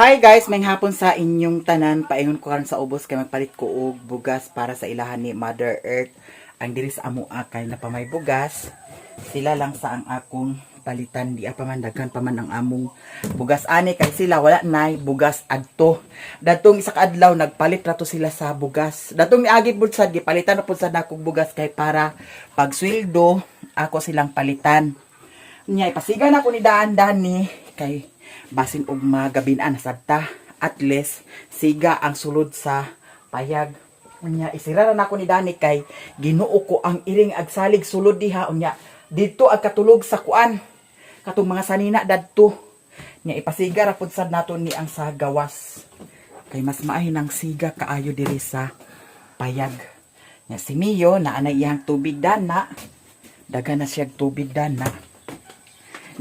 Hi guys, may hapon sa inyong tanan. Paingon ko karon sa ubos kay magpalit ko og bugas para sa ilahan ni Mother Earth. Ang diri sa amo kay na pa may bugas. Sila lang sa ang akong palitan, di pa man daghan pa man ang among bugas ani kay sila wala nay bugas adto. Datong isa ka adlaw nagpalit rato sila sa bugas. Datong miagi pud sad gipalitan na pud sad akong bugas kay para pag sweldo ako silang palitan. Nya ipasigan ako ni daan-daan ni kay basin og magabinan sadta at least siga ang sulod sa payag. Unya isira na ako ni Dani kay Ginoo ko ang iring agsalig sulod diha. Unya dito ang katulog sa kuan katong mga sanina dadto. Nya ipasiga ra pud sad naton ni ang sa gawas kay mas maahin ang siga kaayo diri sa payag. Nya si Mio na anay iyang tubig dana, daga na siya tubig dana.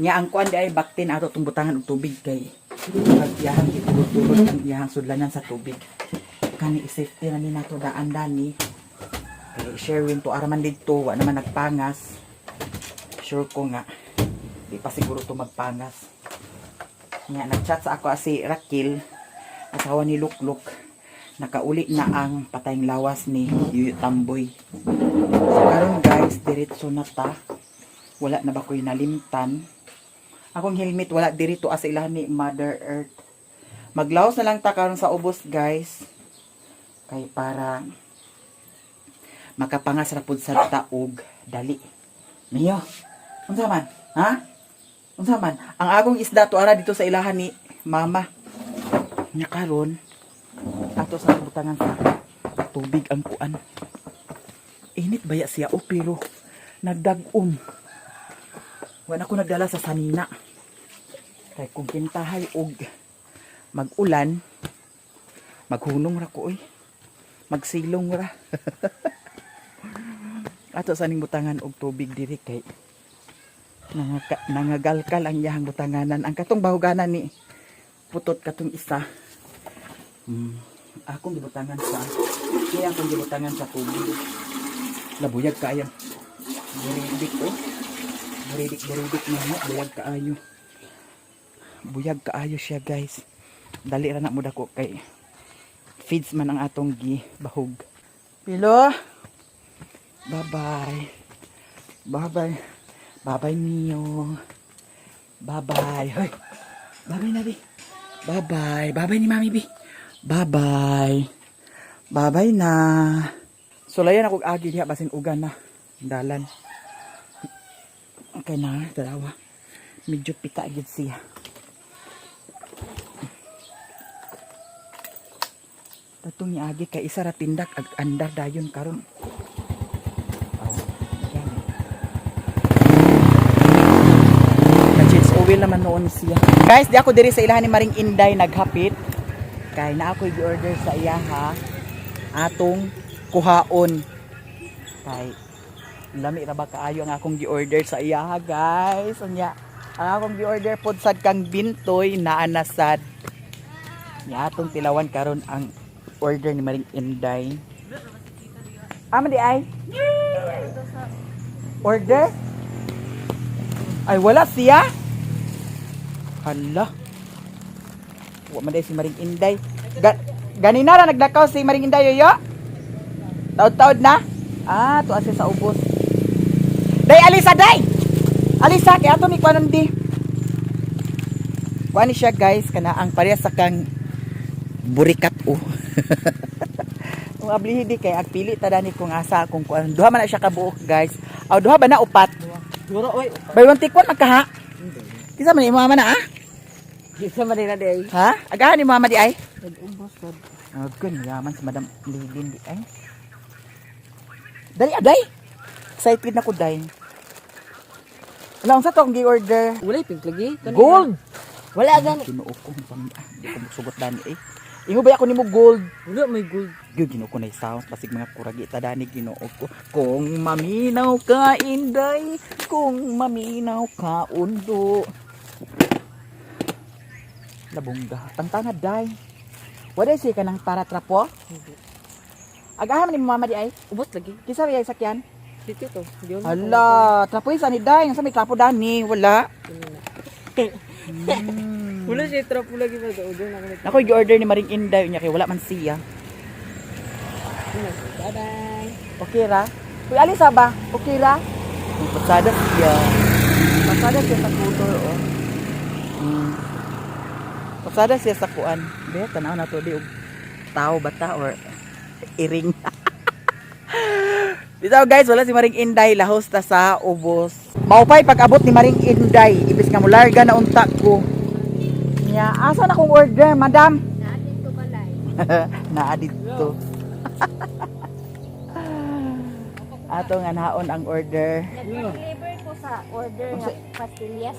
Nya ang kuan di ay baktin ato tong butangan og tubig kay pagyahan itulog-tulog ang iyang sudlanan sa tubig. Kani safety na ni nato daan ni. Kay sharing to araman didto wa naman nagpangas. Sure ko nga di pa siguro to magpangas. Nya nagchat sa ako si Rakil, asawa ni Lukluk. Nakauli na ang patayng lawas ni Yuyu Tamboy. So karon guys, diretso na ta. Wala na ba ko'y nalimtan? Akong helmet wala dirito as ilahan ni Mother Earth. Maglaos na lang ta karon sa ubos guys. Kay para makapangas ra pud sa taog dali. Niyo. Unsa man? Ha? Unsa man? Ang agong isda to ara dito sa ilahan ni Mama. Nya karon ato sa butangan sa tubig ang kuan. Init baya siya o pero nagdag-om. Wala ko nagdala sa sanina. Kay kung kintahay og mag-ulan, maghunong ra ko oy. Magsilong ra. Ato sa ning butangan og tubig diri kay nangagalkal ang iyang butanganan. Ang katong bahuganan ni putot katong isa. Akong gibutangan sa kaya akong gibutangan sa tubig. Labuyag kaya. Buridik ko. Buridik na mo, buyag kaayo. Buyag kaayo siya guys. Dali ra na mo dako kay feeds man ang atong gibahog. Pilo. Bye-bye. Bye-bye. Bye-bye Mio. Bye-bye. Hoy. Bye-bye na bi. Bye-bye. Bye-bye ni Mami bi. Bye-bye. Bye-bye na. Sulayan ako agi diha basin ugan na. Dalan. Okay na, dalawa. Medyo pita agad siya. Tatong ni agi kay isa ra tindak ag andar dayon karon. Ka-chits oil naman noon siya. Guys, di ako diri sa ilahan ni Maring Inday naghapit. Kay na ako i-order sa iya ha. Atong kuhaon. Kay lami ra ba kaayo ang akong gi-order sa iya ha guys. Unya, ang akong gi-order pod sad kang bintoy naa na sad. Nya atong tilawan karon ang order ni Maring Inday. Ama di ay? Order? Ay wala siya? Hala. Wa man day si Maring Inday. Ganina ra nagdakaw si Maring Inday yo. Taod-taod na? Ah, to asa sa ubos. Day, Alisa, day! Alisa, kaya ito ni Kwanon di. Kuha ni siya guys, kana ang pareha sa kang burikat o. Kung ablihi di kay agpili tada ni kung asa kung kuan. Duha man na siya kabuok guys. Aw duha ba na upat? Duha oy. Bay one tikwan magkaha. Kisa man ni mama na ah? Kisa man na day. Ha? Agahan ni mama di ay? Nag-ubos sad. Agkun yaman sa Madam Lilin di ay. Dali aday. Excited na ko day. Wala unsa to ang gi-order? Wala pink lagi. Gold. Wala gan. Kinuok ko di ko sugot dani eh. Ingo ba ako nimo gold? Wala may gold. Gyud ginuok ko na sound pasig mga kuragi ta dani ginuok ko. Kung maminaw ka Inday, kung maminaw ka undo. Labungga. Tangtanga day. Wala siya ka ng para trapo? Hindi. Agahan ni mama di ay. Ubos lagi. Kisa ri ay sakyan? Dito to. Hala, trapo isa ni day, sa may trapo dani, wala. Wala siya trap lagi ba to? Doon ako nag. Ako gi-order ni Maring Inday niya kay wala man siya. Bye-bye. Okay ra? Uy, alisa ba? Okay ra? Pasada siya. Pasada siya sa kultur, oh. Pasada siya sa kuan. Be, tanaw na to di og tao bata or iring. Dito guys, wala si Maring Inday, lahos ta sa ubos. Maupay pag-abot ni Maring Inday, ibis nga mularga na unta ko. Nya, asa na kong order, madam? Natin to balay. Naa dito. Ato nga naon ang order. Nag-deliver ko sa order nga pastillas.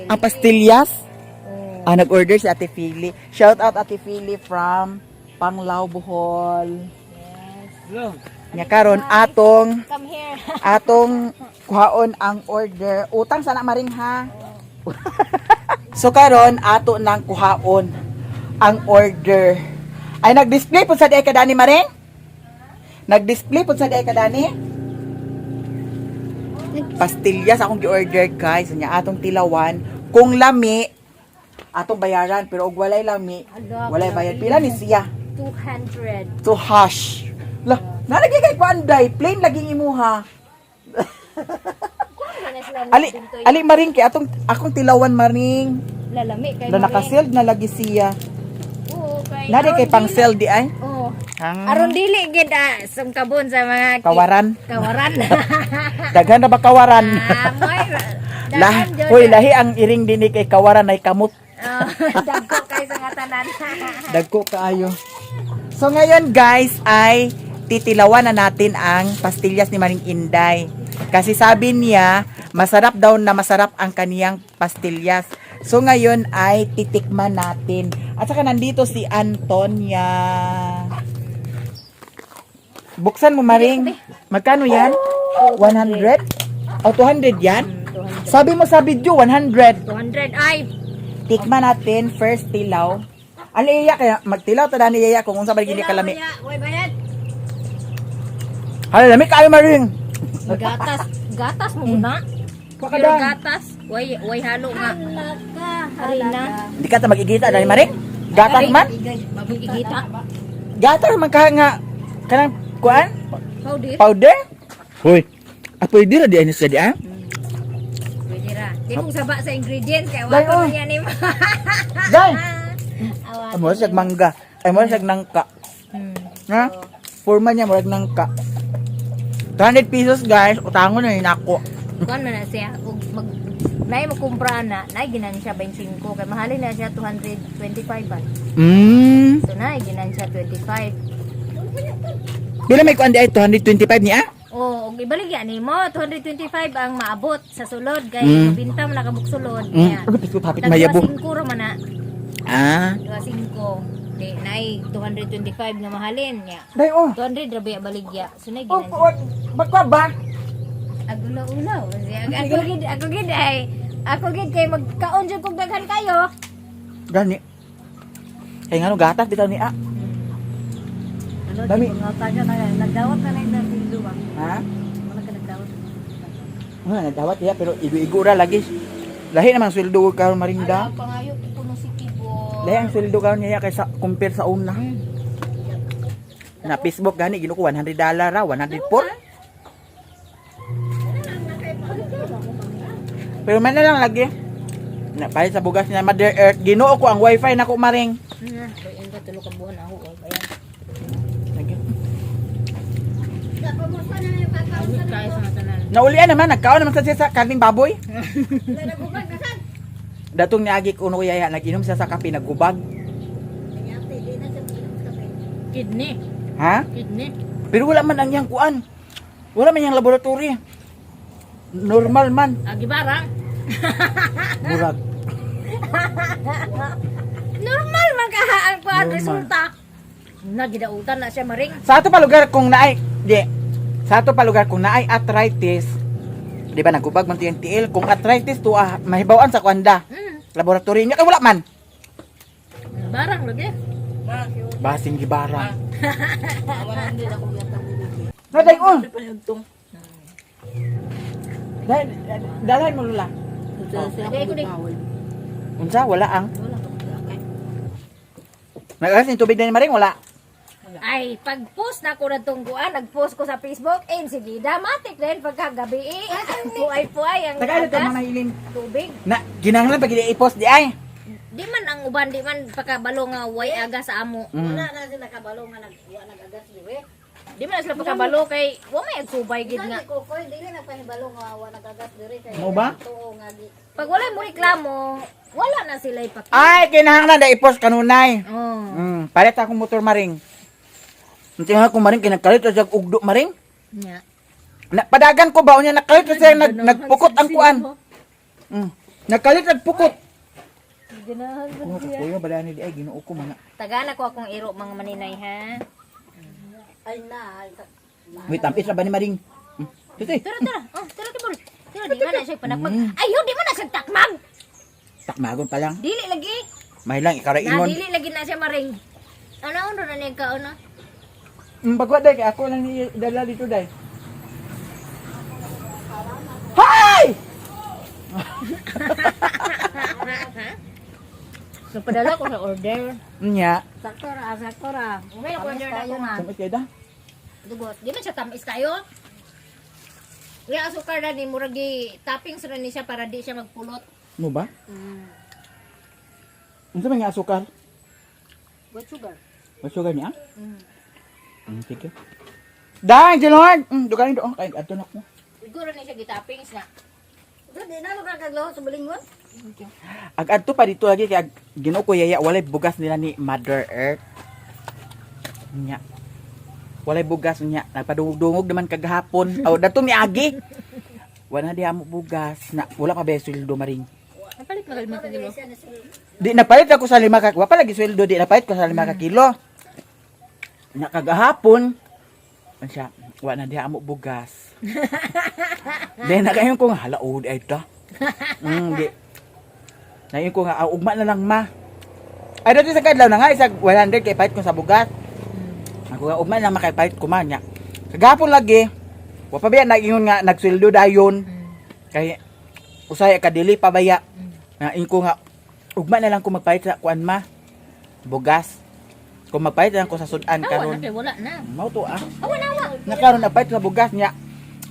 Ang pastillas? Nag-order si Ate Philly. Shout out Ate Philly from Panglao, Bohol. Yes. Nya karon atong Come here. atong kuhaon ang order. Utang sana maring ha. So karon ato nang kuhaon ang order. Ay nag-display pud sa di kadani maring? Nag-display pud sa di kadani? Pastillas akong gi-order guys. Nya atong tilawan kung lami atong bayaran pero og walay lami, walay bayad. Pila ni siya? 200. To hash. Lah, nalagi kay kuanday, plain lagi imuha. Ali maring kay akong tilawan maring. Lalami kay Na naka-sealed na lagi siya. Oo, kay Nari kay pang sale di ay. Oo. Ang Aron dili gid sungkabon sa mga kawaran. Kawaran. Daghan na ba kawaran? Moy. Lah, hoy lahi ang iring dinhi kay kawaran ay kamot. Dagko kay sa nga tanan. Dagko kaayo. So ngayon guys ay titilawan na natin ang pastillas ni Maring Inday. Kasi sabi niya, masarap daw na masarap ang kaniyang pastillas. So ngayon ay titikman natin. At saka nandito si Antonia. Buksan mo Maring. Magkano yan? 100? O 200 yan? 200. Sabi mo sa video 100. 200 ay. Tikman natin first tilaw. Ali iya kaya magtilaw ta ni yaya kung unsa ba gili kalami. Oy bayad. Hala lami kayo Maring. Gatas mo na. Pero Pakadan. gatas, way halo nga. Harina. Di ka ta magigita dali Maring. Gatas man? Magigita. Gatas man ka nga kanang kuan? Powder. Powder? Hoy. Pwede ra di ani sa di ah? Pwede ra. Di kong saba sa ingredients kaya Dai, wala oh. niya ni. Dai. Awan. Amo sa mangga. Ay mo sa nangka. Ha? Forma niya murag nangka. 200 pesos guys, utangon na ni nako. Kuan man na siya ug mag nay mo kumpra na, nay ginan siya 25 kay mahalin na siya 225 ba. So nay ginan siya 25. Bila may kuan di ay 225 niya? Oh, ug ibalik ya nimo 225 ang maabot sa sulod kay mabinta mo nakabuksulod Mm. niya. Hapit mayabo. 5 man na. Ah. 5. Di nay 225 nga mahalin niya. Dai oh. 200 ra ba baligya. So nay Oh, ginan. magka ba? Agulaw-ulaw. Ako gid ay. Ako gid kay magkaon jud kog daghan kayo. Gani. Kay ngano gatas bitaw ni ah. Ano Dami. mga taga na nagdawat na lang ng sildo ba? Ha? Wala ka nagdawat. Nagdawat ya pero igo-igo ra lagi. Lahi namang sweldo karon Marinda. Ay, pangayo ipuno si Kibo. Lahi ang sweldo karon niya kaysa compare sa una. Na Facebook gani ginuko $100 ra, 104. Pero man na lang lagi. Na pay sa bugas niya Mother Earth, Ginoo ko ang wifi nako Maring. Bayan ka tulo ka buwan ako bayan. Lagi. Abot tayo sa tanan. Naulian naman nagkaon naman sa siya sa karning baboy. Datong niagi ko uno ko yaya nag-inom siya sa kape naggubag. Kidney. Ha? Kidney. Pero wala man ang yang kuan. Wala man yang laboratory. Normal man. Agi barang. Murag. Normal man ka ang kuan Normal. resulta. Nagidautan na siya maring. Sa ato pa lugar kung naay, di. Sa ato pa lugar kung naay arthritis, di ba nagubag man tiyang tiil, kung arthritis to mahibawan sa kwanda. Laboratory niya kay wala man. Barang lagi. Basing gibara. Wala din ako yata. Naday on. Dalay mo lula. Lagay ko di. Unsa wala ang Wala ko Nagagas yung tubig na ni Maring, wala. Ay, pag-post na ko na tungguan, nag-post ko sa Facebook, sige, dramatic din pagkagabi puay-puay ang Tagalog ka agas, mga hilin. tubig. Na, ginanglan pag i-post di ay. Di man ang uban, di man pagkabalo nga way aga sa amo. Wala na sila kabalo nga nag-agas dire. Di man na sila pagkabalo kay, wa may agsubay gid nga. Ko dili na pahibalo nga nag-agas dire kay. Mo ba? Tuo nga gi. Pag wala mo reklamo, wala na sila ipaki. Ay, kinahanglan na i-post kanunay. Oh. Palit akong motor Maring. Tingnan ko Maring, kinakalit sa ugdo Maring. Nya. Padagan ko ba, unya nakalit sa nagpukot ang kuan. Nakalit at pukot. Ganahan Kuha ko kuya, balani di ay, ginoo ko mga. Tagana ko akong iro mga maninay ha. Ay na. Wait, tampis na ba ni Maring? Titi, Tara, tara. Oh, tara kibol. Tara, di man na siya panapag. Ayaw, di man na siya takmag. takmagon pa lang. Dili lagi. May lang, ikara Na ingon. dili lagi na siya maring. Ano na niya ka ano? Bagwa day, kaya ako lang ni dala dito day. Hay! So padala ko sa order. Nya, Sakto ra. May order na ko nga. samit kayo da? Dugot. Di man siya tamis kayo. Nga asukar na ni muragi toppings ra ni siya para di siya magpulot. Mo ba? Unsa man nga asukar? What sugar? May sugar niya? Sige. Dahil, Jelon! Duganin doon. Kaya ato na ko. Siguro ni siya gitoppings na. Di na ka kaglaw sa bulingon. Ag-adto pa dito lagi kaya Ginoo ko yaya walay bugas nila ni Mother Earth. Nya. Walay bugas niya. Nagpadungog-dungog naman kagahapon. Aw dato mi agi. Wala di amo bugas na wala pa ba sweldo Maring. Napalit magal mo kilo. Di napalit ako sa 5 ka. Wa pa lagi sweldo di napalit ko sa 5 ka kilo. Na kagahapon ano siya, wala na di amo bugas. Then nagayon ko nga hala ay ta. Di. Nayon ko nga ugma na lang ma. Ay dito sa kadlaw na nga isag 100 kay pahit ko sa bugas. Ako nga ugma na makaypahit ko man nya. Kagahapon lagi. Wa pa biya nagingon nga nagsweldo dayon. Kay usay ka dili pa baya. Na ko nga ugma na lang ko magpahit sa kuan ma. Bugas. Kung magpahit lang ko sa sudan Awa karon. na kay wala na. Mao to ah. Awa na awa. Nakaroon na pahit sa bugas niya.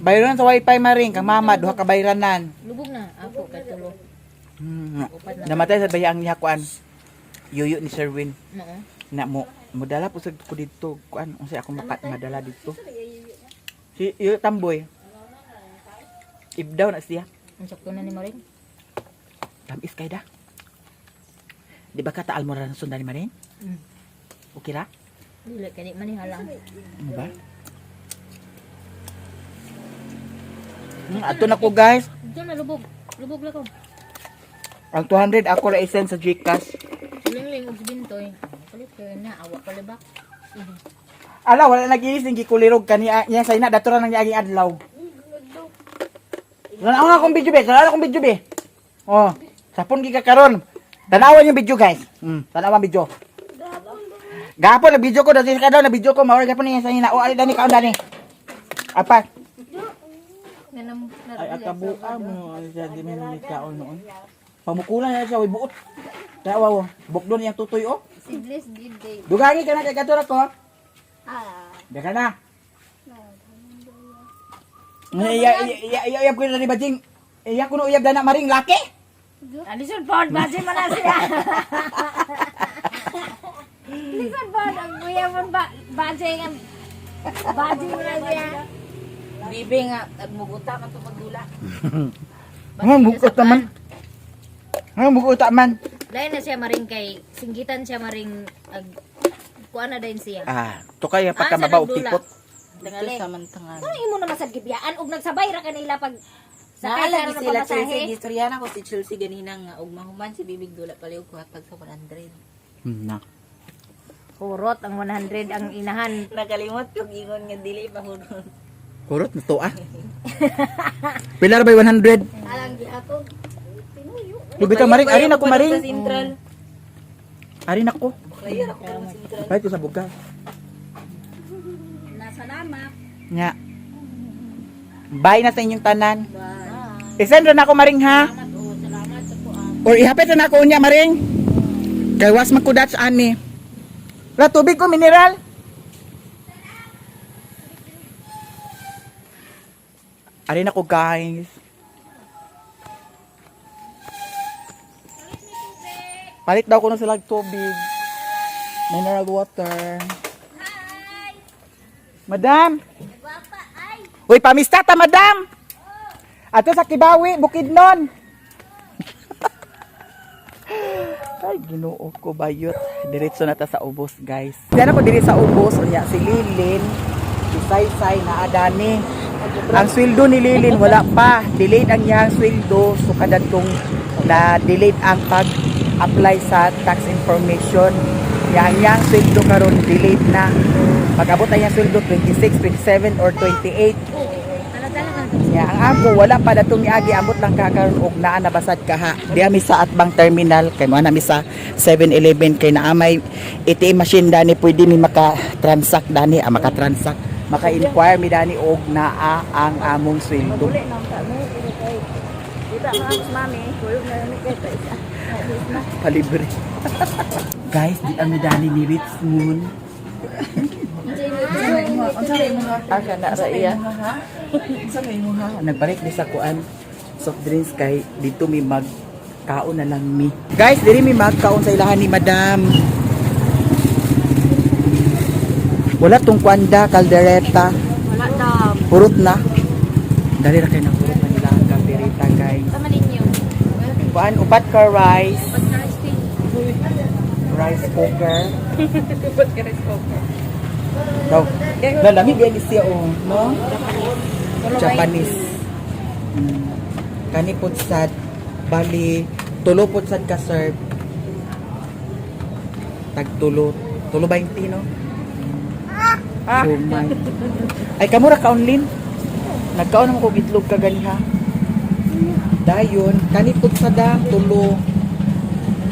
Bayranan sa wifi Maring kang mama duha ka bayranan. Lubog na ako kay tulo. Namatay sa bayang niya kuan. Yuyo ni Sherwin. Oo. Na mo modala po sa ko dito kuan unsay ako madala dito. Si Yuyo Tamboy. Ibdaw na siya. Ang sakto na ni Maring. Tamis kay da. Di ba ka taal mo ra sundan ni Maring? Okay ra? Dili kani manihalang. Ano ba? Ato na ko guys. Diyan na lubog. Lubog la ko. Ang 200 ako ra isend sa Gcash. Silingling og bintoy. Palit kay na awa palibak. Ala wala nagilis ning gikulirog kaniya niya sa ina dato ra nang niaging adlaw. Sana akong video be, sana akong video be. Oh, sapon gi ka karon. Tanawan yung video guys. Tanawan video. Gapon na video ko dati sa kadlaw na video ko mawala gapon niya sa ina. O ali dani kaon dani. Apa? Nanam Ay akabuka mo ay sa di man ni kaon noon. Pamukulan na siya way buot. Kaya wow, bukdo niya tutoy oh. seedless did day. Dugangi ka na kay kadto ko. Deka na. Iya ko na ni Bajing. Iya ko no uyab dana Maring laki. Alison Ford, baje man na siya. Alison Ford, ang kuya mo baje nga. Baje man na siya. Bibi nga nagmuguta man to magdula. Mugot naman. Mugot man. Dahil na siya maring kay, singgitan siya maring, kuha na din siya. To kaya pagka mabaw tipot. Tingali. Samantangan. Kung imo naman sa gibiyaan, ug nagsabay ra kanila pag sakay Naalagi karon sila na pamasahe. Chelsea, gistoryanan ko si Chelsea ganina nga ug mahuman si Bibig Dula pala og kuhatag sa 100. Na. Kurot ang 100 ang inahan. Nakalimot ko gingon nga dili mahunod. Kurot na to ah. Pilar by 100. Alang gihatod. Lubita Maring, ari na ko Maring. Sa Central. Ari na ko. Kaya ako sa Central. Pahit ko sa bugas. Nasalamat. Nya. Bye na sa inyong tanan. I-send na ako Maring ha. Salamat ako. Or ihapit na ako unya Maring. Kay was magkudat sa ani. Wala tubig ko, mineral. Arin ako guys. Palit daw ko na sila tubig. Mineral water. Madam! Uy, pamista ta, madam! Ato sa Kibawi, Bukidnon. Ay, Ginoo ko bayot. Diretso na ta sa ubos, guys. Diyan ako diri sa ubos, unya si Lilin, si Saysay na adani. Ang sweldo ni Lilin wala pa. Delayed ang iyang sweldo, so kadtong na delayed ang pag-apply sa tax information. Yang sweldo karon delayed na. Pag-abot ang iyang sweldo 26, 27 or 28. Ya, ang ako wala pa datong niagi ambot lang kakaron og naa nabasad kaha. Diha mi sa Atbang Terminal kay mo na mi sa 7-Eleven kay naa may ATM machine dani pwede mi maka-transact dani, maka-transact, maka-inquire mi dani og naa ang among sweldo. Palibre. Guys, di ami dani ni Richmond. Asa na ra iya. Nagbalik di sa kuan soft drinks kay dito mi magkaon na lang mi. Guys, diri mi magkaon sa ilahan ni Madam. Wala tong kwanda, kaldereta. Wala daw. Purot na. Dali ra kay na purot na nila ang kaldereta, guys. Tama ninyo. Kuan upat ka rice. Rice cooker. Ba't ka nag-offer? Daw. Lalamig yan siya oh, no? Japanese. Kani pud sad bali tulo pud sad ka serve. Tag tulo 20 no? Sumay. Ay kamura ka online. Nagkaon mo ko itlog ka ganiha. Dayon kani pud sadang tulo.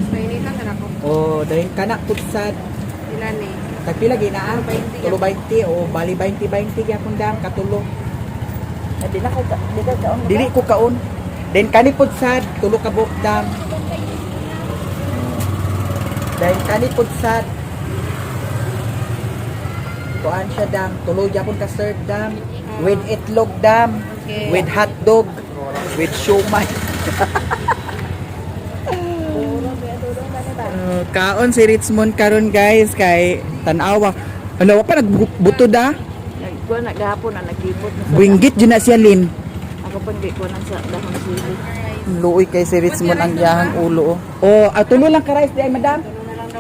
Mainitan ka na ko. Oh, dayon kana pud sad Ilan eh? tagpila ginaan tulo 20 o bali 20 gyapon dam katulo. Dili ko kaon. Then kani pud sad tulo ka buok dam. Then kani pud sad kuan siya dam, tulo gyapon ka serve dam with itlog dam, Okay. with hot dog, with siomai. Kaon si Richmond karon guys kay tanawa. Ano pa nagbuto da? Ko na gahapon na naglipot na Buinggit dyan na siya Lin. ako pang di ko nang sa dahon sili. Luoy kay si Richmond ang yahang ulo. Oh, tulo lang ka rice di ay madam.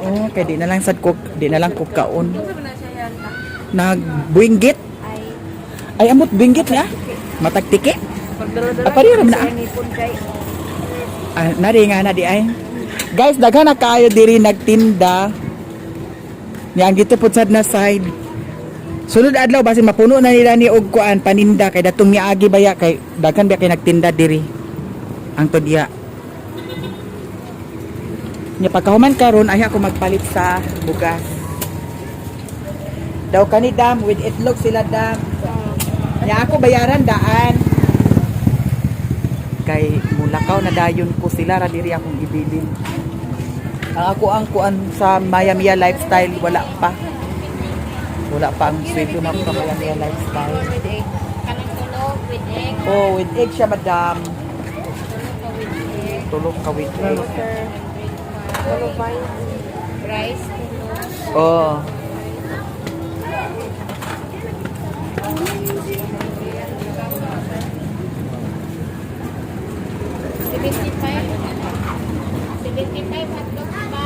Oh, kay di na lang sad cook, di na lang cook kaon. Nagbuinggit. Ay amot buinggit niya. Matagtiki. Pagdala-dala. Apariram na. Nipon kay Nari nga na di ay. Guys, daghan na kayo diri nagtinda. Yang gito pud sad na side. Sunod adlaw basi mapuno na nila ni og kuan paninda kay datong niagi baya kay daghan ba kay nagtinda diri. Ang tudya. Nya pagkahuman karon ay ako magpalit sa bugas. Daw kani dam with itlog sila dam. Nya ako bayaran daan. Kay mulakaw na dayon ko sila ra diri akong ibilin. Ang ako ang kuan sa Miami lifestyle wala pa. Wala pa ang sweldo na sa Miami lifestyle. With egg. Kanang tulog with egg. Oh, with egg siya madam. Tulog ka with egg. Tulog ka with egg. Tulog ba rice? Oh. Hotdog ba?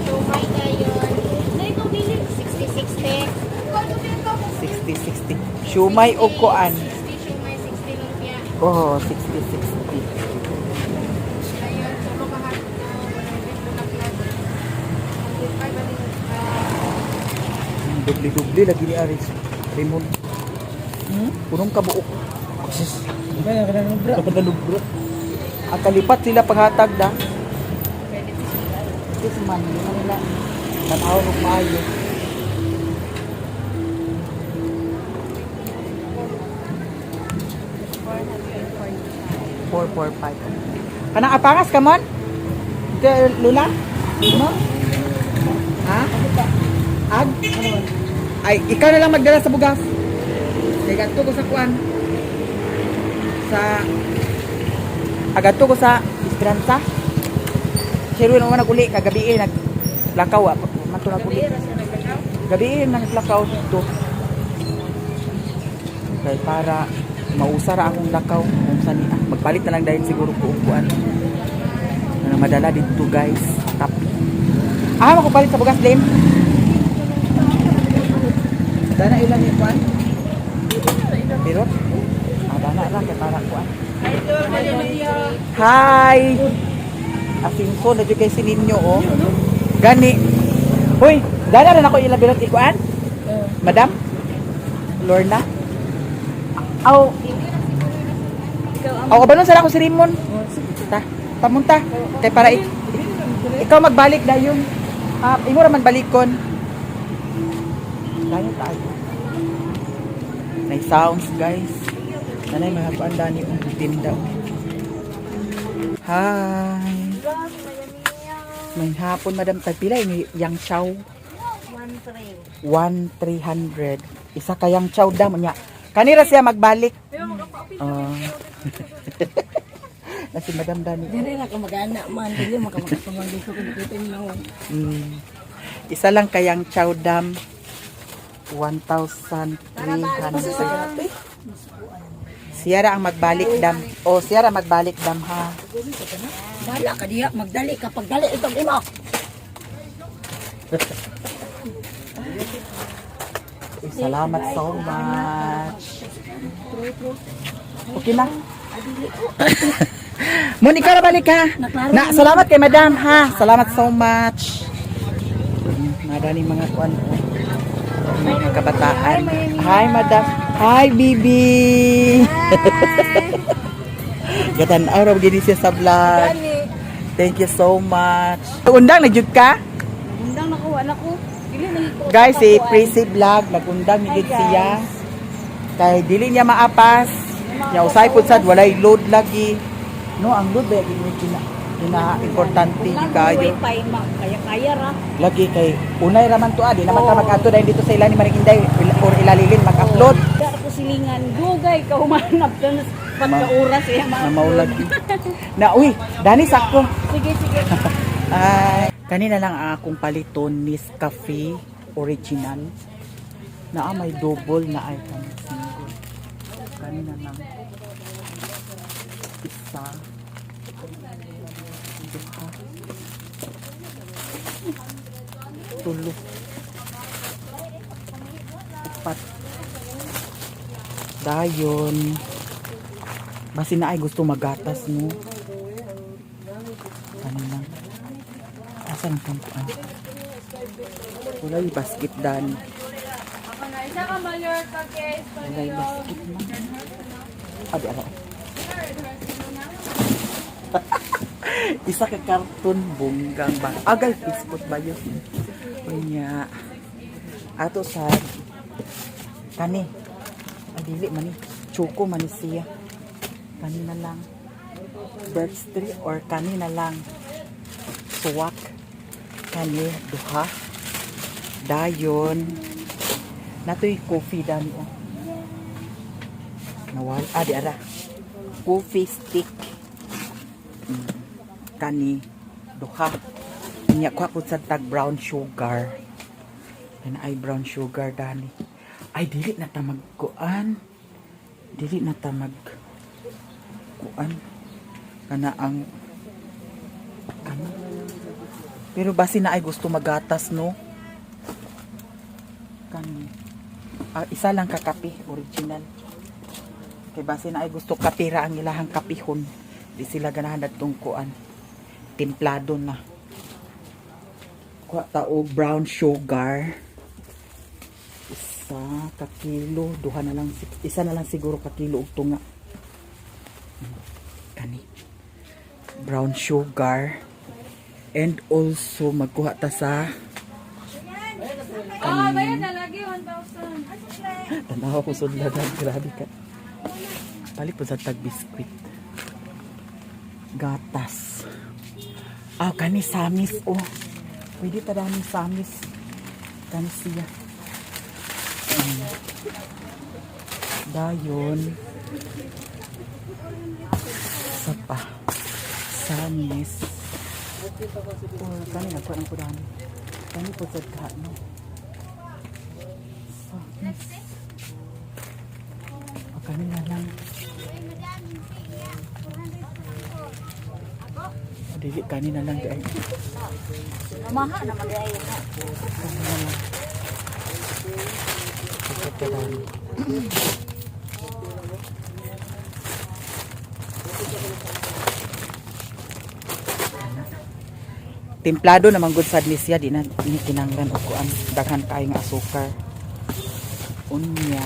Shumai dayon. Nay ko bili 60-60. 60-60. Shumay o kuan. 60 shumai 60 lumpia. Oh, 60-60. Dayon tulog ka hotdog. Dubli-dubli lagi ni Aris. Raymond. Punong kabuok. Sis. Kapag ang kalipat sila paghatag da. Sis man, hindi man nila. Tanaw ng maayo. $445. Kanang apangas ka man? Lula? Ano? Ag? Ay, ikaw na lang magdala sa bugas. Kaya gato ko sa kuan. Agato ko sa Esperanza. Siro naman naguli kagabi naglakaw mato naguli. Gabi naglakaw dito. Kaya para mausara akong lakaw kung saan magpalit na lang dahil siguro ko upuan. Na madala dito guys. Tapi. Makupalit sa bugas lim. Dana ilan yung kuan? Pero dana lang kaya para kuan. Hi! Asinso na dyan kay sininyo, oh. Gani. Hoy, dana rin ako ilang bilot ikuan? Madam? Lorna? Aw. Aw, abanon sana ako si Rimon. Ta, pamunta. Kay para ikaw magbalik dayon. Imo ra man balikon. Dayon tayo. May sounds, guys. Nanay mga kuanda ni tinda. Hi. May hapon madam tagpila ini yang chow 1,300. Isa kayang chow dam nya. Kanira siya magbalik. Na si Madam Dani. Dili na ka mag-ana man, dili mo ka makapamagay ko kung dito mo. Isa lang kayang chow dam 1,300. Siyara ang magbalik dam. O siyara magbalik dam ha. Bala ka diya, magdali ka pagdali itong imo. Salamat so much. Okay na. Monica, balik ha. Na, salamat kay Madam ha. Salamat so much. Madani mga kuan ko. Mga kabataan. Hi Madam. Hi Bibi. Gatan araw gini siya sa vlog. Thank you so much. Undang na jud ka? Undang nakuha na ko. Dili na ito. Guys, si Prissy Vlog nagundang ni gid siya. Kay dili niya maapas. Nya usay pud sad walay load lagi. No, ang load ba kina importante ni kayo. Kaya ra. Lagi kay unay raman to di naman ka mag-ato dahil dito sa ila ni Maring Inday or ilalilin mag-upload. Da ko silingan dugay ka humanap dan pagka-oras iya Na maulag. Na uy, dani sakto. Sige. Ay, kanina lang akong paliton Nescafe original. Na may double na ay single. Kanina lang. Isa. Duha. Tulo. Upat. Dayon. Basi na ay gusto magatas no. Kanina. Asa ng kampuan? Wala yung basket dan. Wala yung basket man. Adi ano? Isa ka karton bunggang ba? Agay biskot ba yun? Unya. Ato sa kani. Adili man ni. Choco man ni siya. Kanina lang. Birds tree or kanina lang. Suwak. Kani. Duha. Dayon. Natoy coffee dani. Nawal. Di ara. Coffee stick. Kani. Duha. Inya ko po sa tag brown sugar. Yan ay brown sugar dani. Ay dili na ta magkuan. Dili na ta magkuan. Kana ang ano. Pero basi na ay gusto magatas no. Kani. Isa lang ka kape original. Kay basi na ay gusto kapira ang ilahang kapihon. Di sila ganahan datong kuan. Templado na. Kuha tao brown sugar. Isa ka kilo, duha na lang, isa na lang siguro ka kilo ug tunga. Kani. Brown sugar. And also magkuha ta sa kani. Tanaw ko sudladan, grabe ka. Palit po sa tag biskuit. Gatas. Kani samis oh. Pwede ta dami samis. Kani siya. Dayon. Sapa. Samis. Kani na po ang kudan. Kani po sa no. Samis. Kani na lang. Dili kani na lang guys. Maha naman dai. Kani na lang. Kudan. Templado naman good sad ni siya di na ini kinanglan og kuan daghan kay nga asukar. Unya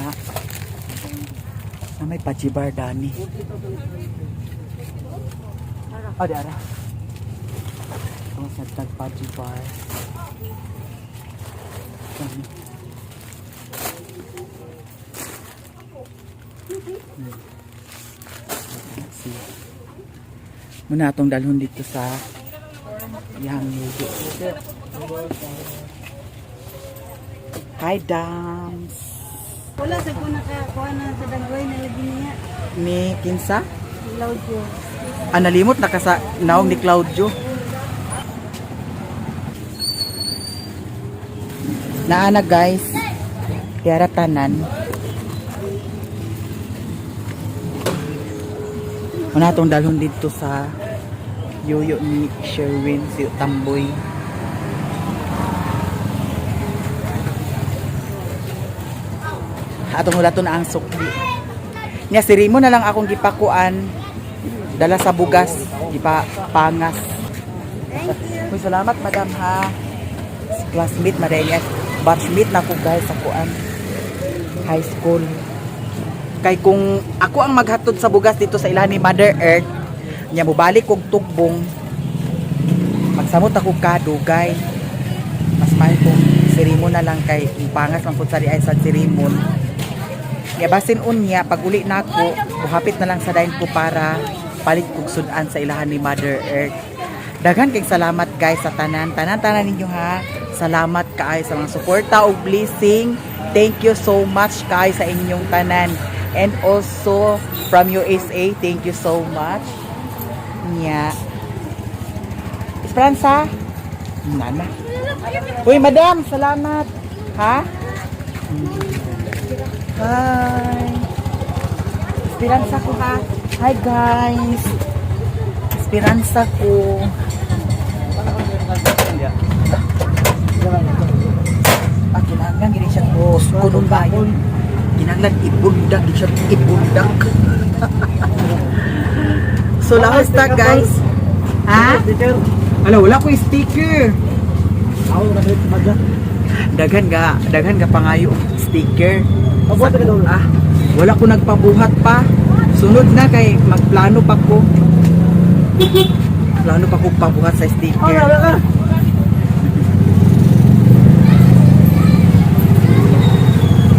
na may pajibar dani. Ada. Ang sa tag pajibar. Muna atong dalhon dito sa yang yugo. Hi, Dams. Wala sa ko nakakuha na sa dagway na lagi niya. Ni Kinsa? Claudio. Nalimot na ka sa naong ni Claudio. Naana guys. Tiara tanan. Muna atong dalhon dito sa yoyo ni Sherwin, si Tamboy. Atong hulaton na ang sukli. Nya si Rimo na lang akong gipakuan. Dala sa bugas, gipapangas. Uy, salamat madam ha. Si classmate madam, batchmate na ko guys sa kuan. High school. Kay kung ako ang maghatod sa bugas dito sa ilahan ni Mother Earth, nya mubalik og tugbong, magsamot ako kadugay. Mas mahal kong sirimon na lang kay pangas lang pud sa ay sa sirimon. Kaya basin unya pag uli nako, buhapit na lang sa dayon ko para palit kog sudan sa ilahan ni Mother Earth. Daghan kay salamat guys sa tanan ninyo ha. Salamat kaay sa mga suporta ug blessing. Thank you so much kaay sa inyong tanan. And also from USA, thank you so much. Nya. Esperanza. Nana. Uy, madam, salamat. Ha? Hi. Esperanza ko ha. Hi guys. Esperanza ko. Kinahanglan gini siya ko kunong bayon. Kinahanglan ibundak di siya ibundak. So last tag guys. Ha? Ala wala ko sticker. Daghan ga pangayo sticker. Wala ko nagpabuhat pa. Sunod na kay magplano pa ko. Plano pa ko pabuhat sa sticker.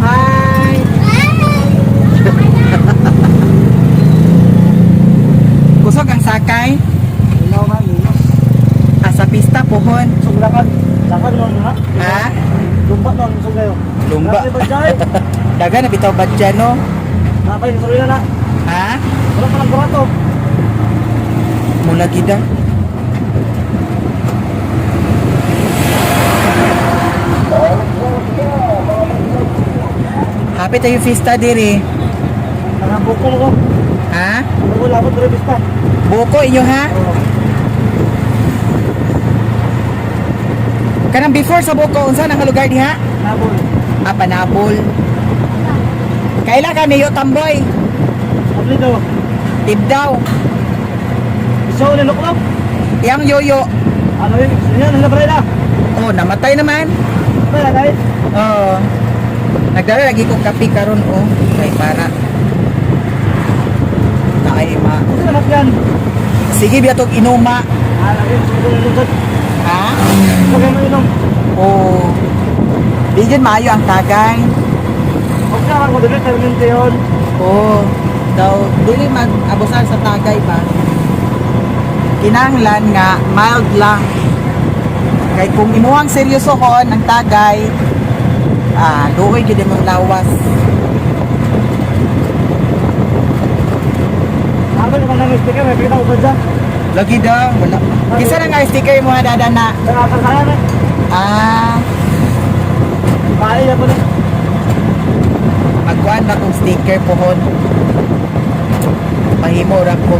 Hi. Kusog ang sakay. Sa pista pohon. Suglakan. Lakan mo ha? Ha? Lumba non sugayo. Lumba. Dagan na bitaw badya no. Napay suri na. Ha? Wala pa lang burato. Mula gida. Happy tayo fiesta diri. Mga bukol ko. Ha? Wala ko revista. Buko inyo ha? Kanang before sa Buko, unsa nang lugar diha? Nabol. Panabol. Kaila ka niyo Tamboy? Abli daw. Tibdaw. Iso ni luklok. Yang yoyo. Ano yun? Yan na breda. Oh, namatay naman. Wala dai. Oh. Nagdala lagi kong kape karon oh. Kay para. Taay ma. Ano na yan? Sige biya tog inuma. Lagi siguro lungsod. Ha? Kaya mo inom. Oh. Di dyan maayo ang tagay. Huwag ka ako dito sa minti yun. Oh. Daw, dili mag-abusan sa tagay ba? Kinanglan nga, mild lang. Kay kung imuhang seryoso kon ang tagay, Duoy gid mong lawas. Ako naman ng sticker, may kita ko ba dyan? Lagi daw, wala. Kisa na nga sticker mo ha dada na. Nakakasahan eh. Ah, Paali na po na. magkuhan na kong sticker pohon. Mahimo ra ko.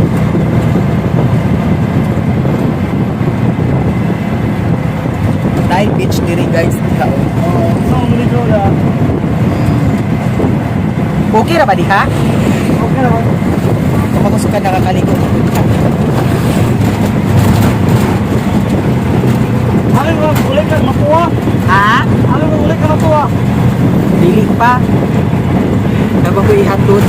Night beach diri guys. Ikaw. Ang nito ya. Okay ra ba diha? Okay naman. Kapag gusto ka nakakaligo. Akin mo, ulit ka makuha. Ha? Akin mo, ulit ka makuha. Dili pa. Naba ko ihatod.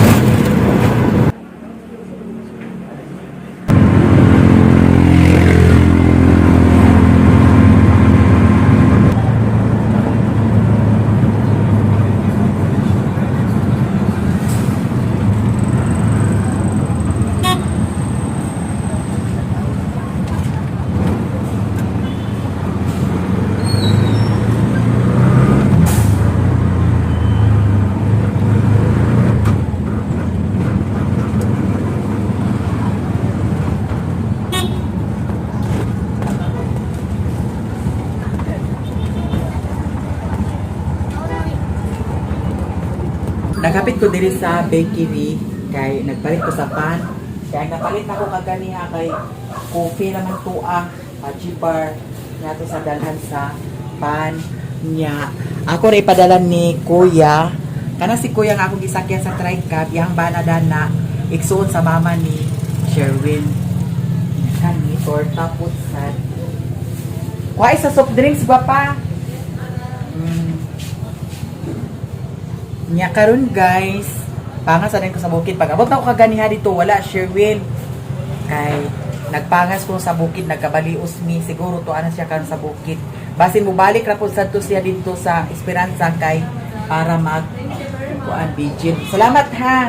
Nagapit ko diri sa bakery kay nagpalit ko sa pan. Kaya napalit ako kaganiha kay coffee naman to haji bar nato sa dalhan sa pan niya. Ako rin ipadala ni Kuya. Kana si Kuya nga akong gisakyan sa tricab, yang banadana igsuon sa mama ni Sherwin. Kani torta putsan. Kuha isa soft drinks ba pa? Nya karon guys, pangas din ko sa bukid. Pag abot na ko kaganiha dito, wala Sherwin. Kay nagpangas ko sa bukid, nagkabalios mi. Siguro to ana siya karon sa bukid. Basin mo balik ra pud sadto siya dito sa Esperanza kay para mag kuan vigil. Salamat ha.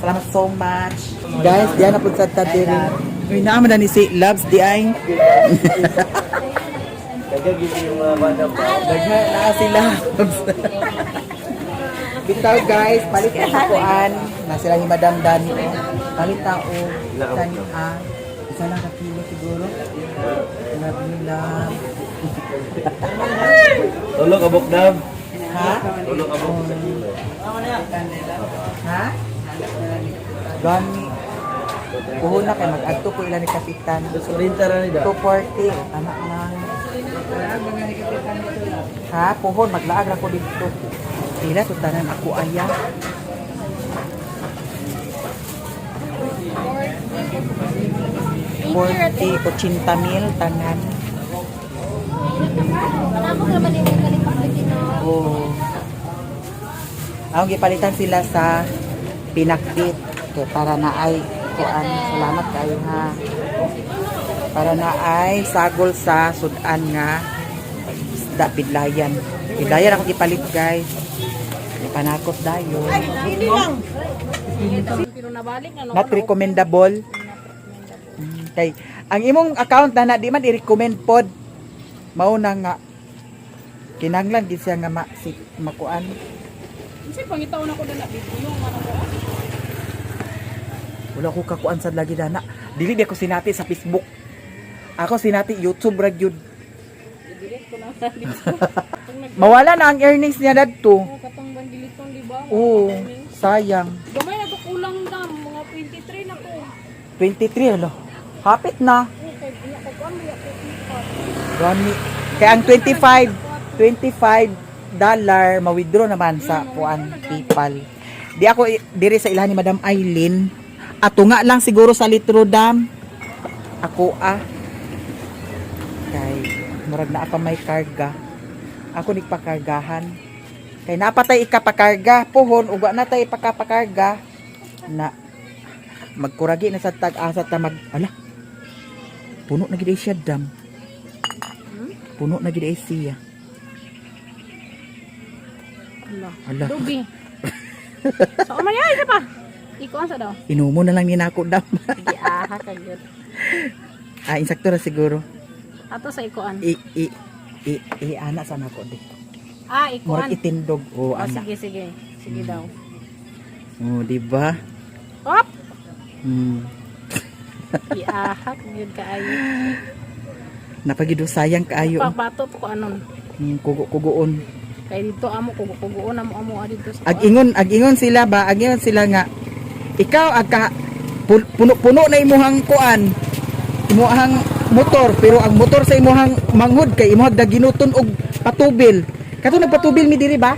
Salamat so much. Guys, diyan na pud sa tatiri. Uy, naman na ni si Loves di ay. Kagagin yung mga banda pa. Dagha na sila. Bitaw guys, palit na sa kuan. Na sila ni Madam Dani. Palit na o. Dani isa lang kakilo siguro. Love you love. Tulog abok dam. Ha? Tulog abok. Ha? Gani. Puhon na kay mag-adto ko ilan ni Kapitan. Rinta ra ni da. 240. Anak na. Ha? Puhon, maglaag ra ko dito. Sila, tutanan ako aya. 80 mil tanan. Manamog naman yung kalipang Pilipino. Oo. Ang gipalitan sila sa pinakbit. Kaya para na ay kuan, salamat kayo ha. Para na ay sagol sa sudan nga isda pidlayan. Pidlayan ako gipalit guys. Panakot dayo. Hindi lang. Not recommendable. Kay ang imong account na di man i-recommend pod. Mao na nga kinahanglan gid siya nga makuan. Kasi pangitaw na ko na video ano ko. Wala ko kakuan sad lagi dana. Dili di ako sinati sa Facebook. Ako sinati YouTube ra gyud. I-delete ko na sa dito. Mawala na ang earnings niya dadto. Katong bandilitong di ba? Oo, sayang. Gamay na to kulang dam mga 23 na ko. 23 ano. Hapit na. Okay, ina ko kan ya ko. Gani. Kaya ang 25 dollar ma-withdraw naman sa kuan PayPal. Di ako diri sa ilahan ni Madam Eileen. Ato nga lang siguro sa litro dam. Ako kay murag na pa may karga. Ako nagpakargahan. Kay napatay ikapakarga pohon ug wa na tay ipakapakarga na magkuragi na sa tag-asa ta ala. Puno na gid siya dam. Puno na gid siya. Ala. Dugi. So man ya isa pa. Iko sa daw. Inumo na lang ni nako dam. Di aha kagyud. Insakto ra siguro. Ato sa ikuan. Ana sa nako di. Ikuan. Murag itindog. Oh, Ah, ana. sige, sige. Sige daw. Oh, di ba? Hop! Hmm. Iahak, yun kaayo. Napagido sayang kaayo. Pagbato to ko anon. Kugo-kugoon. Kay dito amo kugo-kugoon amo dito sa Ag-ingon sila ba? Ag-ingon sila nga ikaw agka puno-puno na imuhang kuan. Imuhang motor pero ang motor sa imuhang manghud kay imuhang daginuton og patubil. Kato nagpatubil mi diri ba?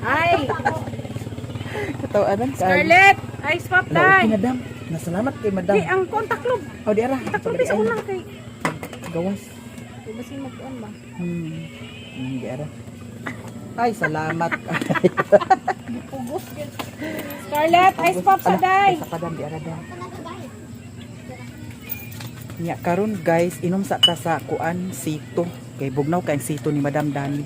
Ay, Katawanan ka. Scarlett! Ay, stop Okay dai! na dam. Nasalamat kay madam. Di, ang contact log. Oh, di ara. Taklo sa unang kay. Gawas. Di ba siya magkuhan ba? Di ara. Ay, salamat. Pugos yun. Scarlett, ay, stop sa dai! Sa padam di ara dam. Nya karon guys, inom sa ta sa kuan sito. Kay bugnaw kay ang sito ni Madam Dani.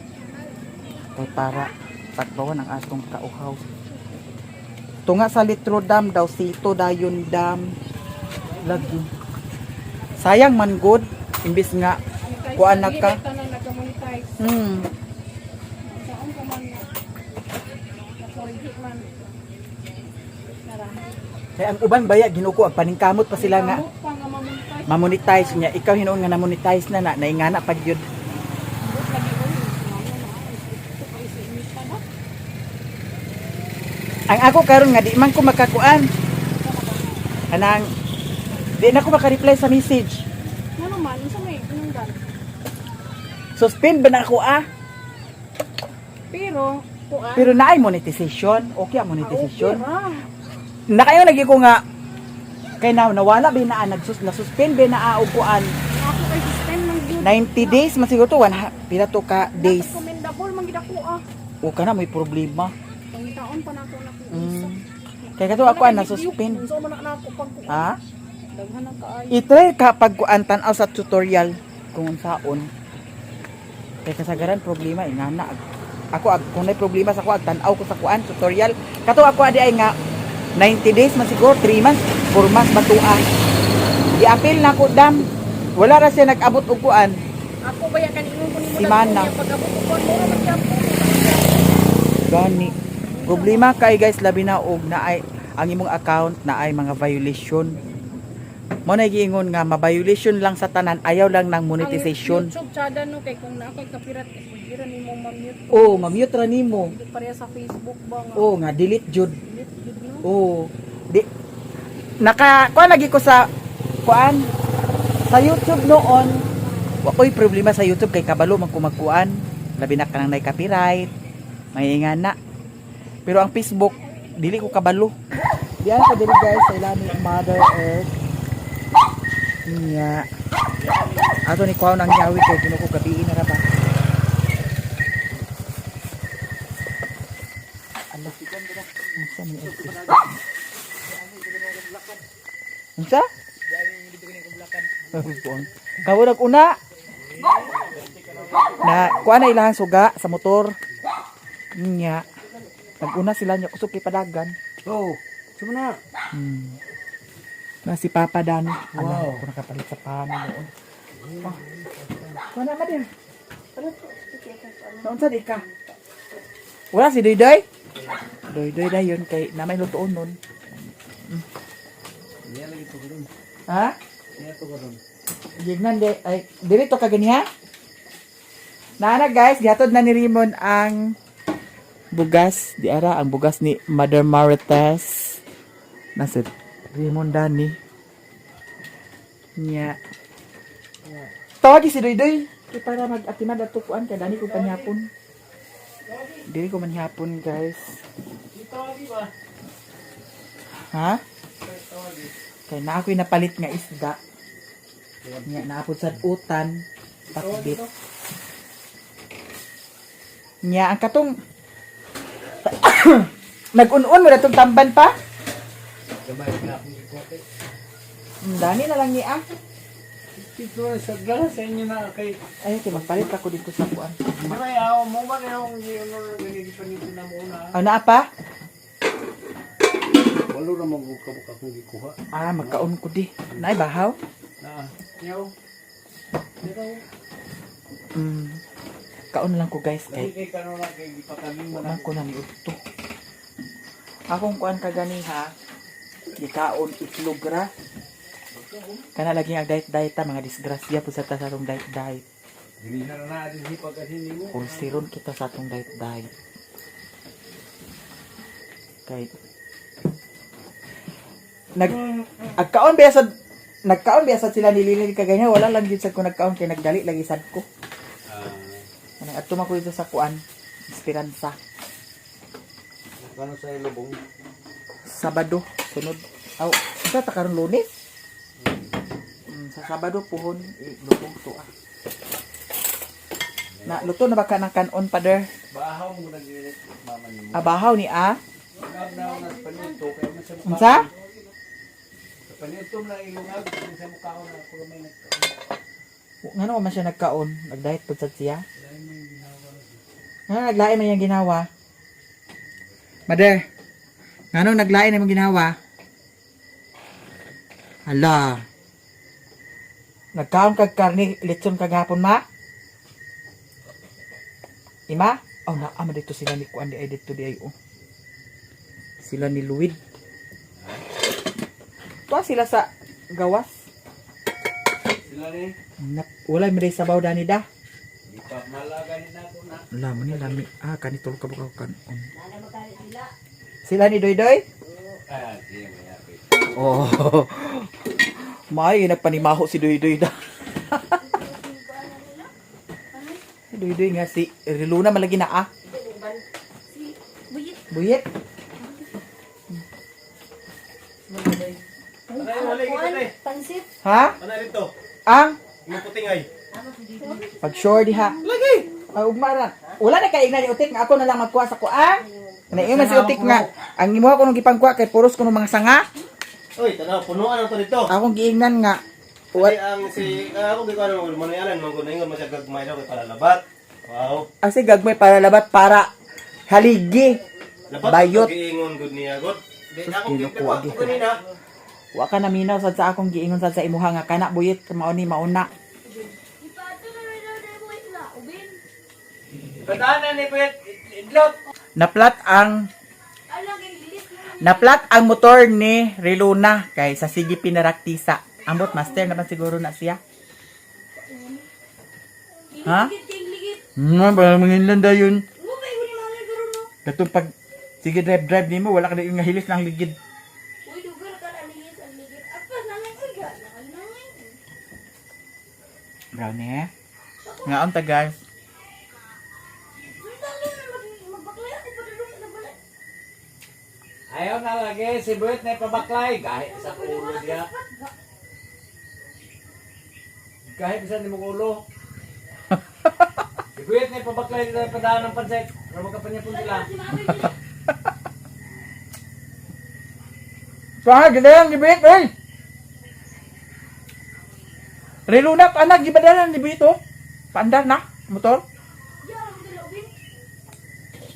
Kay para takbawan ang atong kauhaw. Tunga sa litro dam daw sito dayon dam. Lagi. Sayang man good imbis nga kuan na ka. Ito nang nag-monetize. Saan ka man na? Nakorigi man. Tara. Kay ang uban baya ginuko ang paningkamot pa sila nga Kamot pa nga mamonetize. mamonetize niya. Ikaw hinuon nga na monetize na naingana pag yun. Bus lagi ko yun. Ito pa isi-imit pa ba? Ang ako karon nga di man ko makakuan. Kanang di na ko maka-reply sa message. Ano man, isa may pinunggan. Suspend ba na ako Pero, kuan. Pero naay monetization. Okay ang monetization. Okay Na kayo lagi ko nga kay nawala ba na nasuspend ba na og kuan Ako kay system ng yun. 90 days masiguro to pila to ka days. Recommendable, manggid ako O kana may problema. Pangitaon pa na ako na kung isa. Kay kato ako na suspend. Unsa man na ako pag kuan. Ha? Daghan ang kaayo. I-try ka pag kuan tan-aw sa tutorial kung unsaon. Kay kasagaran problema ingana. Ako kung may problema sa kuan tan-aw ko sa kuan tutorial. Kato ako adi ay nga 90 days man siguro 3 months 4 months batua. Di-appeal na ko dam. Wala ra siya nag-abot og kuan. Ako ba yan kanino ko nimo Si Mana. pag-abot ko kuan mo man jam ko. Gani. Problema kay guys labi na og naay ang imong account na ay mga violation. Mo na giingon nga ma-violation lang sa tanan, ayaw lang ng monetization. Ang YouTube chada no kay kung na ako'y copyright pwede nimo ma-mute. Oh, ma-mute ra nimo. Hindi pareha sa Facebook ba nga. Oh, nga delete jud. Delete yun, no? Oh. Di kuan lagi ko sa kuan sa YouTube noon. Wa ko'y problema sa YouTube kay kabalo man ko magkuan. Labi na kanang nay copyright. Maingana. Pero ang Facebook dili ko kabalo. Diyan ko dili guys sa ilalim ng Mother Earth. Niya. Ato ni kuha nang yawi kay ginuko gabi na ra ba. Allah sikan dira. Unsa ni ay? Unsa? Kawo nag-una. Na kuha na ilahang suga sa motor. Niya. Nag-una sila niya kusog kay padagan. Oh, sino na? Na si Papa Dan. Wow. Ako nakapalit sa pano noon. Oh. Kuha na din. Naunsa di ka? Wala si Doydoy? Doydoy na yun kay na may lutoon nun. Niya lagi to karon. Ha? Niya to karon. Gignan de ay dirito ka ganiha. Nana guys, gihatod na ni Raymond ang bugas, di ara ang bugas ni Mother Marites. Nasa Raymond Dani. Nya. Tawagi si Doydoy. Kaya para mag-atimad at tukuan kay Dani ko panyapon. Dili ko manhapon guys. Ha? Kaya na ako'y napalit nga isda. Nya naapod sa utan. Pakbit. Nya ang katong nag-un-un mo na itong tamban pa? Gamay na akong gikote. Dani na lang niya. Ito sa galas sa inyo na kay. Ay, magpalit ako dito sa kuan. May aw mo man yung ano ganito panito na mo na. Ano pa? Walo ra magbuka-buka akong gikuha. Ah, magkaon ko di. Nay bahaw? Na, yaw. Dito. Kaon lang ko guys kay Kay kanon lang kay gipatanim mo waman ko na ni udto. Akong kuan ka gani ha. Gikaon itlog ra. Kana lagi ang diet ta mga disgrasya po sa tasarong diet. Dili na din hipag kasi nimo. Kulsiron kita sa atong diet. Kay nagkaon biasa sila nililil ka ganyan, wala lang gyud sad ko nagkaon kay nagdali lagi sad ko. Kanang adto man ko dito sa kuan, Esperanza. Kano sa ilubong? Sabado sunod. Aw, sa ta karon Lunes. Sa Sabado puhon lubong to ah. Na luto na ba ka ng kanon pader? Bahaw mo nang ginit mama nimo. Abahaw ni a. Now na panuto kay mo sa mukha. Unsa? Sa panuto na ilungag sa mukha ko na puro may Ngano man siya nagkaon? Nag-diet pud sad siya? Naglain man yang ginawa. Mother, ngano naglain man ginawa? Hala. Nagkaon kag karne lechon kagahapon ma? Ima? Oh, naama dito sila ni kuan di ay dito di ay oh. Sila ni Luid. Tuwa sila sa gawas. sila ni Wala mi day sabaw dani da. di pa malagan na ko na. Lamo ni lami. Ah, kanito ka bukaw kan. Sila ni Doy Doy? Sige may happy. Oh. May nagpanimaho si Doy Doy da. Si Doy Doy nga si Riluna malagi na ah. Buyit. Pansit. Ha? Ano dito? Ang Mo puting ay. pag sure diha. Lagi. Ah, ugmara. Wala na kay igna ni Utik nga ako na lang magkuha sa kuan. Kanaiyo man si Utik nga ang imuha ko nung gipangkuha kay puros ko ng mga sanga. Oy, tanaw, punuan ang to dito. Akong giingnan nga. Kasi ang ako gikuan mo manuyalan mo kun ingon mo sa gagmay daw kay para labat. Wow. Kasi gagmay para labat para haligi. Labat Bayot. giingon gud niya gud. Di Sus, ako kinukuha, gikuha ko kanina. Wa ka naminaw sad sa akong giingon sad sa imuha nga kana buyit mao ni mauna. Padanan ni pet idlot. Naplat ang motor ni Riluna kay sa sige pinaraktisa. Ambot master naman siguro na siya. Ha? Ba manginlan dayon. Katong pag sige drive nimo wala ka na yung hilis ng ligid. Brownie. Ngaon ta guys. Ayaw na lagi si Buet na ipabaklay. Gahi sa ulo diya. Kahit sa ni mong ulo. Si Buet na ipabaklay nila padaan ng pansit. Pero magkapanyapon sila. Sa gidayang gibit eh. Riluna anak gibadalan ni Bito. Paandar na motor.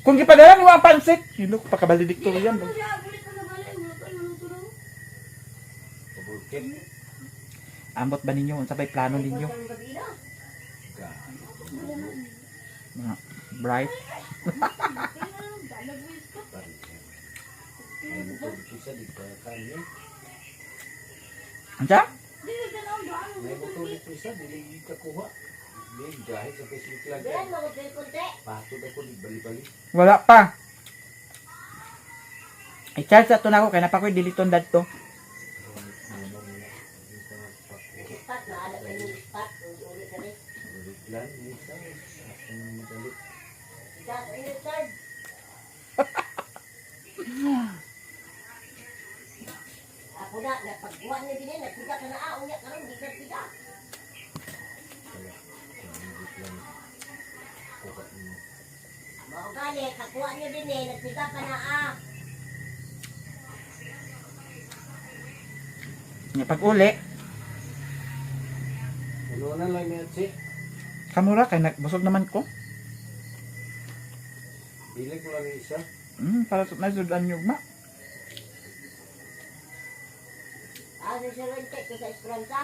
Kung gipadalan mo ang pansit, yun ko pakabalidikto yan. Ambot ba ninyo? Sabay plano ninyo? Mga bright. Anca? May motor dito isa. Dili ka kuha. Dili gahi sa Facebook lang. Patod ako di bali-bali. Wala pa. I-charge ato na ako kaya napakoy diliton dadto. Plan isa. Ang madali. Ako na, napagkuhan niya din eh, nagpita ka na aong niya, karoon, di ka pita. Mga gani, kakuha niya din eh, nagpita ka na Pag uli, Ano na lang niya si. kamura kay nagbusog naman ko. Bili ko lang isa. Para sa nasudan nyo ma. Ano siya rin, sa Esperanza?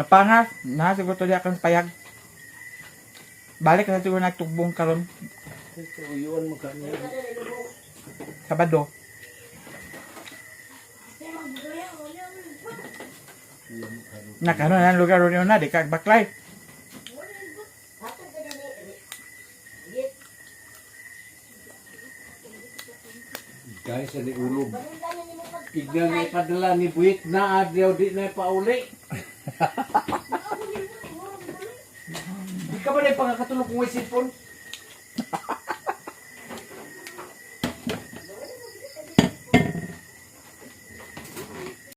Napangas, nasiguro to di akong payag. Balik na siguro nagtugbong karon Uyuan mo kami. Sabado. Nakano na lugar ron na di kag baklay. Guys, ani ulog. Ignan na ipadala ni Buit na adyaw di na pauli. Di ka ba na pagkakatulog kung may sipon?